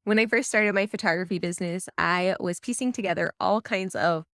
When I first started my photography business, I was piecing together all kinds of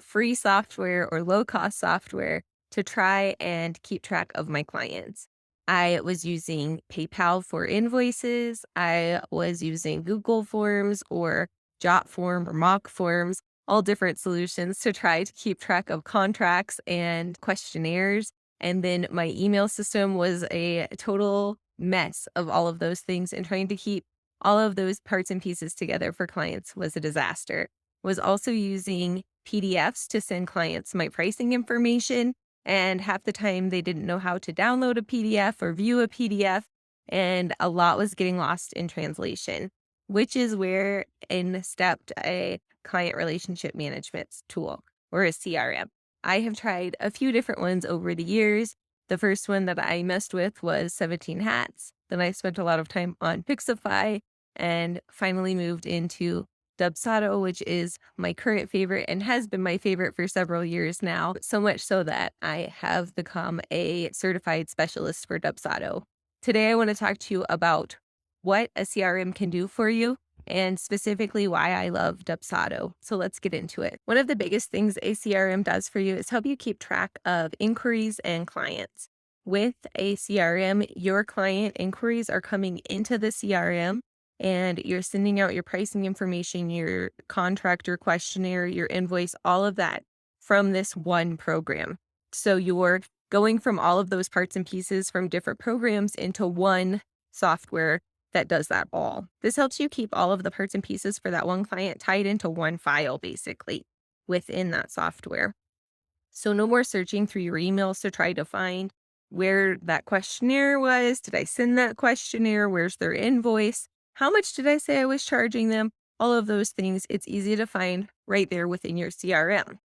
free software or low cost software to try and keep track of my clients. I was using PayPal for invoices. I was using Google Forms or Jotform or Mock Forms, all different solutions to try to keep track of contracts and questionnaires. And then my email system was a total mess of all of those things, and trying to keep all of those parts and pieces together for clients was a disaster. Was also using PDFs to send clients my pricing information, and half the time they didn't know how to download a PDF or view a PDF, and a lot was getting lost in translation, which is where in stepped a client relationship management tool or a CRM. I have tried a few different ones over the years. The first one that I messed with was 17 Hats. Then I spent a lot of time on Pixify and finally moved into Dubsado, which is my current favorite and has been my favorite for several years now, so much so that I have become a certified specialist for Dubsado. Today, I want to talk to you about what a CRM can do for you and specifically why I love Dubsado. So let's get into it. One of the biggest things a CRM does for you is help you keep track of inquiries and clients. With a CRM, your client inquiries are coming into the CRM and you're sending out your pricing information, your contractor questionnaire, your invoice, all of that from this one program. So you're going from all of those parts and pieces from different programs into one software that does that all. This helps you keep all of the parts and pieces for that one client tied into one file, basically, within that software. So no more searching through your emails to try to find where that questionnaire was. Did I send that questionnaire? Where's their invoice? How much did I say I was charging them? All of those things, it's easy to find right there within your CRM.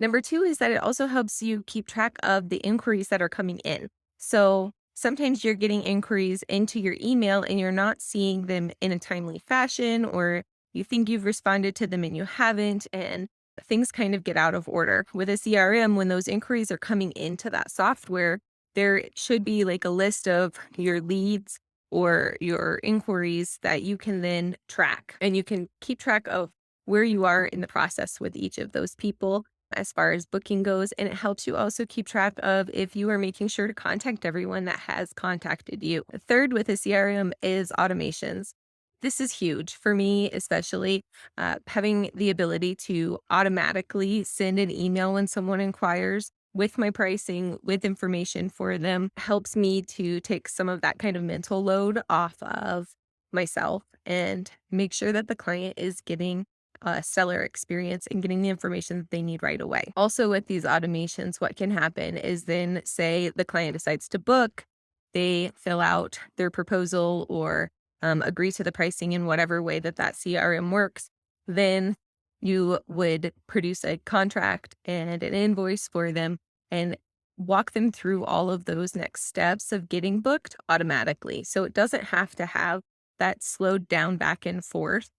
Number two is that it also helps you keep track of the inquiries that are coming in. So sometimes you're getting inquiries into your email and you're not seeing them in a timely fashion, or you think you've responded to them and you haven't, and things kind of get out of order. With a CRM, when those inquiries are coming into that software, there should be like a list of your leads or your inquiries that you can then track, and you can keep track of where you are in the process with each of those people as far as booking goes. And it helps you also keep track of if you are making sure to contact everyone that has contacted you. Third, with a CRM is automations. This is huge for me, especially having the ability to automatically send an email when someone inquires with my pricing, with information for them, helps me to take some of that kind of mental load off of myself and make sure that the client is getting a seller experience and getting the information that they need right away. Also, with these automations, what can happen is then, say, the client decides to book, they fill out their proposal or agree to the pricing in whatever way that that CRM works. Then you would produce a contract and an invoice for them and walk them through all of those next steps of getting booked automatically. So it doesn't have to have that slowed down back and forth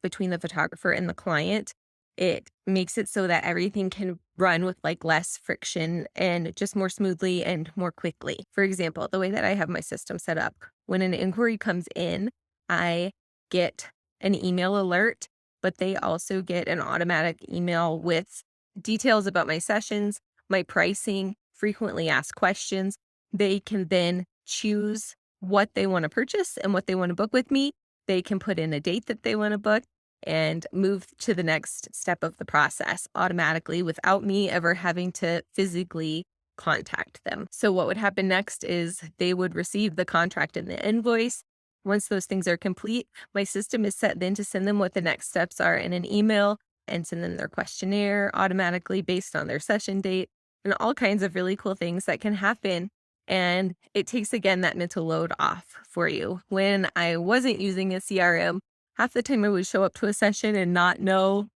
between the photographer and the client. It makes it so that everything can run with like less friction and just more smoothly and more quickly. For example, the way that I have my system set up, when an inquiry comes in, I get an email alert, but they also get an automatic email with details about my sessions, my pricing, frequently asked questions. They can then choose what they want to purchase and what they want to book with me. They can put in a date that they want to book and move to the next step of the process automatically without me ever having to physically contact them. So what would happen next is they would receive the contract and the invoice. Once those things are complete, my system is set then to send them what the next steps are in an email and send them their questionnaire automatically based on their session date and all kinds of really cool things that can happen. And it takes, again, that mental load off for you. When I wasn't using a CRM, half the time I would show up to a session and not know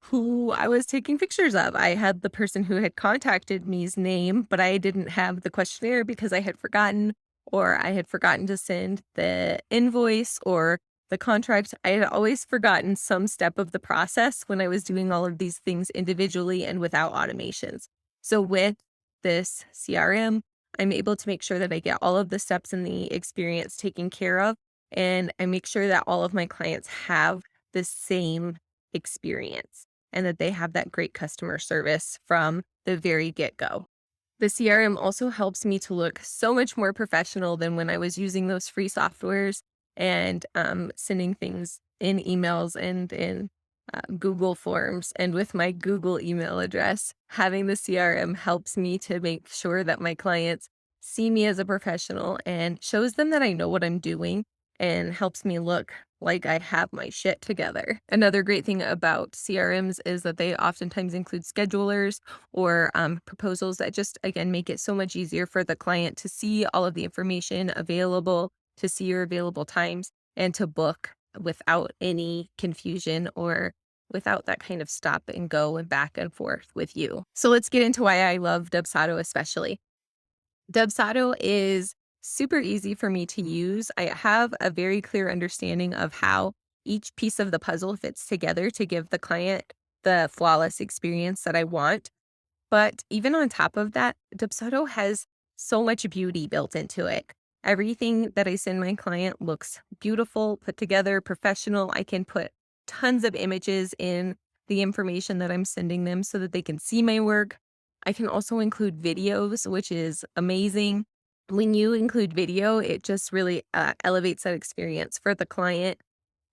who I was taking pictures of. I had the person who had contacted me's name, but I didn't have the questionnaire because I had forgotten, or I had forgotten to send the invoice or the contract. I had always forgotten some step of the process when I was doing all of these things individually and without automations. So with this CRM, I'm able to make sure that I get all of the steps in the experience taken care of and I make sure that all of my clients have the same experience and that they have that great customer service from the very get-go. The CRM also helps me to look so much more professional than when I was using those free softwares and sending things in emails and in Google Forms. And with my Google email address, having the CRM helps me to make sure that my clients see me as a professional and shows them that I know what I'm doing and helps me look like I have my shit together. Another great thing about CRMs is that they oftentimes include schedulers or proposals that just, again, make it so much easier for the client to see all of the information available, to see your available times, and to book without any confusion or without that kind of stop and go and back and forth with you. So let's get into why I love Dubsado especially. Dubsado is super easy for me to use. I have a very clear understanding of how each piece of the puzzle fits together to give the client the flawless experience that I want. But even on top of that, Dubsado has so much beauty built into it. Everything that I send my client looks beautiful, put together, professional. I can put tons of images in the information that I'm sending them so that they can see my work. I can also include videos, which is amazing. When you include video, it just really elevates that experience for the client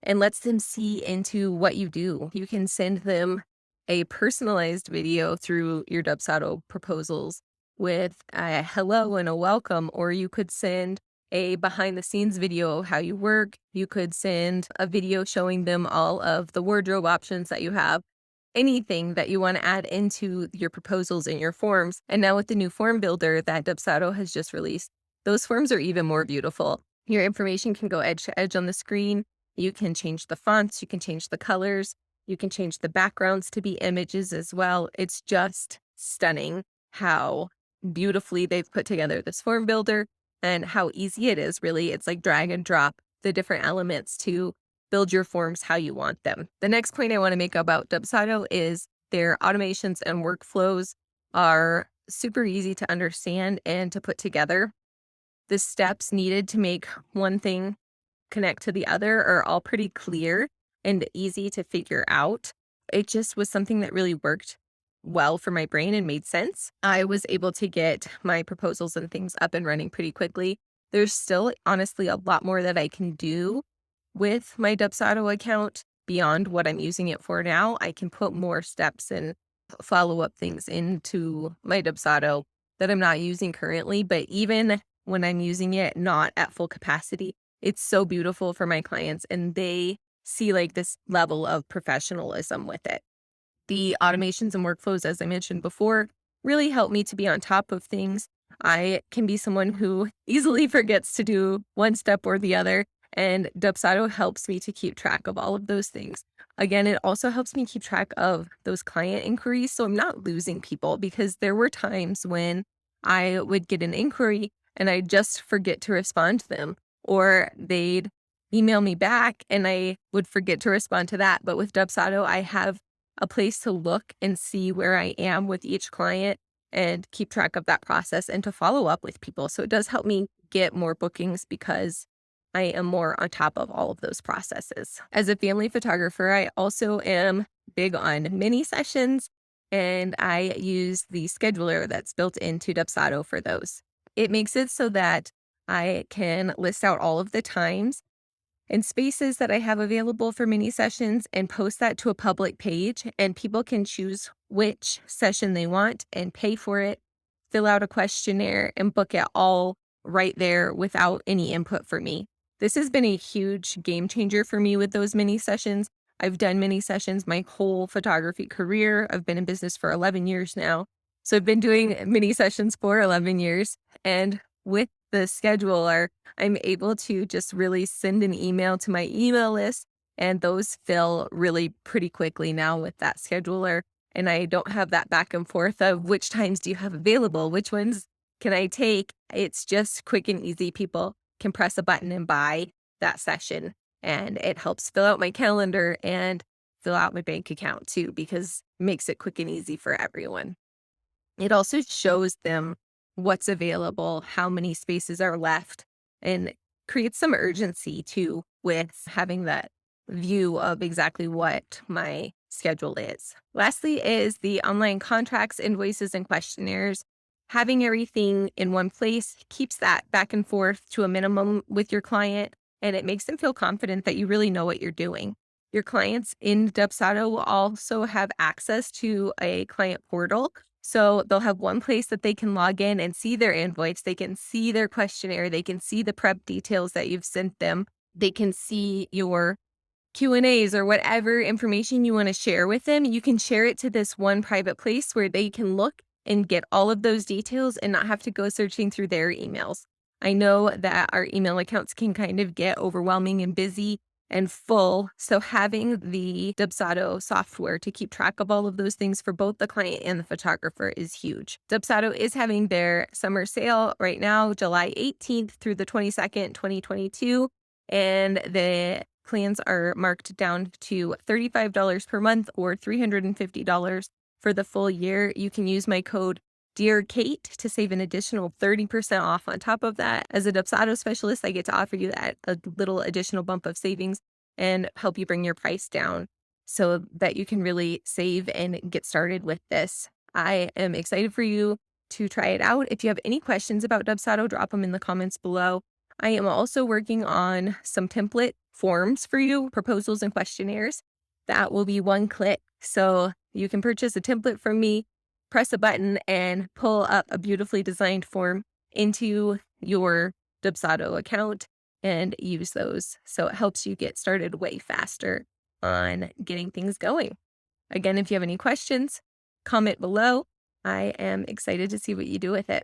and lets them see into what you do. You can send them a personalized video through your Dubsado proposals with a hello and a welcome, or you could send a behind the scenes video of how you work. You could send a video showing them all of the wardrobe options that you have, anything that you want to add into your proposals and your forms. And now with the new form builder that Dubsado has just released, those forms are even more beautiful. Your information can go edge to edge on the screen. You can change the fonts, you can change the colors, you can change the backgrounds to be images as well. It's just stunning how beautifully they've put together this form builder and how easy it is, really. It's like drag and drop the different elements to build your forms how you want them. The next point I want to make about Dubsado is their automations and workflows are super easy to understand and to put together. The steps needed to make one thing connect to the other are all pretty clear and easy to figure out. It just was something that really worked well for my brain and made sense. I was able to get my proposals and things up and running pretty quickly. There's still honestly a lot more that I can do with my Dubsado account beyond what I'm using it for now. I can put more steps and follow up things into my Dubsado that I'm not using currently, but even when I'm using it not at full capacity, it's so beautiful for my clients and they see like this level of professionalism with it. The automations and workflows, as I mentioned before, really help me to be on top of things. I can be someone who easily forgets to do one step or the other, and Dubsado helps me to keep track of all of those things. Again, it also helps me keep track of those client inquiries so I'm not losing people because there were times when I would get an inquiry and I just forget to respond to them, or they'd email me back and I would forget to respond to that. But with Dubsado, I have a place to look and see where I am with each client and keep track of that process and to follow up with people. So it does help me get more bookings because I am more on top of all of those processes. As a family photographer, I also am big on mini sessions and I use the scheduler that's built into Dubsado for those. It makes it so that I can list out all of the times and spaces that I have available for mini sessions and post that to a public page, and people can choose which session they want and pay for it, fill out a questionnaire, and book it all right there without any input for me. This has been a huge game changer for me with those mini sessions. I've done mini sessions my whole photography career. I've been in business for 11 years now. So I've been doing mini sessions for 11 years. And with the scheduler, I'm able to just really send an email to my email list, and those fill really pretty quickly now with that scheduler. And I don't have that back and forth of which times do you have available, which ones can I take. It's just quick and easy. People can press a button and buy that session, and it helps fill out my calendar and fill out my bank account too, because it makes it quick and easy for everyone. It also shows them what's available, how many spaces are left, and creates some urgency too with having that view of exactly what my schedule is. Lastly is the online contracts, invoices, and questionnaires. Having everything in one place keeps that back and forth to a minimum with your client, and it makes them feel confident that you really know what you're doing. Your clients in Dubsado will also have access to a client portal. So they'll have one place that they can log in and see their invoice. They can see their questionnaire. They can see the prep details that you've sent them. They can see your Q&As or whatever information you want to share with them. You can share it to this one private place where they can look and get all of those details and not have to go searching through their emails. I know that our email accounts can kind of get overwhelming and busy and full. So having the Dubsado software to keep track of all of those things for both the client and the photographer is huge. Dubsado is having their summer sale right now, July 18th through the 22nd, 2022. And the plans are marked down to $35 per month or $350 for the full year. You can use my code Dear Kate to save an additional 30% off on top of that. As a Dubsado specialist, I get to offer you that a little additional bump of savings and help you bring your price down so that you can really save and get started with this. I am excited for you to try it out. If you have any questions about Dubsado, drop them in the comments below. I am also working on some template forms for you, proposals and questionnaires. That will be one click. So you can purchase a template from me, press a button, and pull up a beautifully designed form into your Dubsado account and use those. So it helps you get started way faster on getting things going. Again, if you have any questions, comment below. I am excited to see what you do with it.